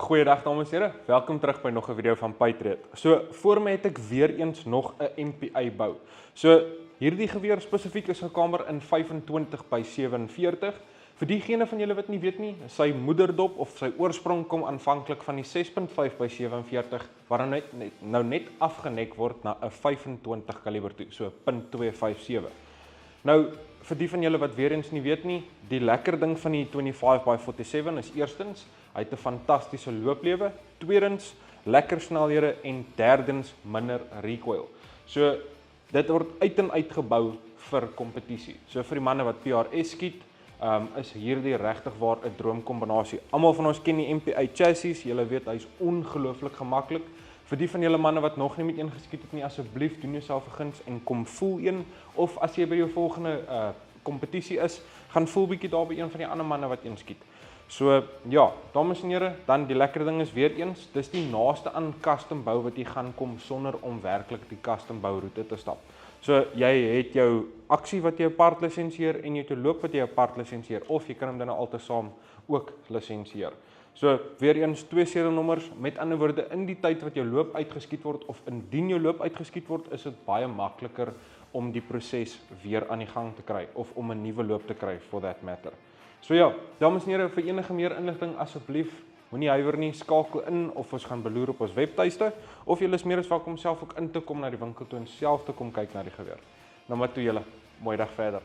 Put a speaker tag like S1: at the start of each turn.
S1: Goeiedag dames en here, welkom terug by nog 'n video van Patriot. So voor my het ek weer eens nog 'n MPI bou. So hierdie geweer spesifiek is gekamer in 25 by 47. Vir diegene van julle wat nie weet nie, sy moederdop of sy oorsprong kom aanvanklik van die 6.5 by 47 waar nou net afgenek word na 'n 25 kaliber toe, so .257. Nou, vir die van julle wat weer eens nie weet nie, die lekker ding van die 25 by 47 is eerstens, hy het 'n fantastiese looplewe, tweedens, lekker snelhede en derdens, minder recoil. So, dit word uit en uit gebou vir kompetisie. So vir die manne wat PRS skiet, is hierdie regtig waar 'n droomkombinasie. Almal van ons ken die MPI chassis, julle weet hy's ongelooflik gemaklik. Vir die van julle manne wat nog nie met een geskiet het nie, asseblief doen jouself 'n guns en kom voel een, of as jy by jou volgende kompetisie is, gaan voel bietjie daar by een van die ander manne wat een skiet. So ja, dames en here, dan die lekker ding is weer eens, dis die naaste aan custom bou wat jy gaan kom sonder om werklik die custom bou roete te stap. So jy het jou aksie wat jy apart lisensieer en jy het jou loop wat jy apart lisensieer, of jy kan hom dan altesaam ook lisensieer. So weer eens 2 serienommers, met ander woorde in die tyd wat jou loop uitgeskiet word of indien jou loop uitgeskiet word, is dit baie makliker om die proses weer aan die gang te kry of om 'n nuwe loop te kry for that matter. So ja, dames en here, vir enige meer inligting asseblief moenie huiwer nie, skakel in of ons gaan beloer op ons webtuiste, of julle is meer as welkom self ook in te kom na die winkel toe en self te kom kyk na die geweer. Nou maar toe julle, mooi dag verder.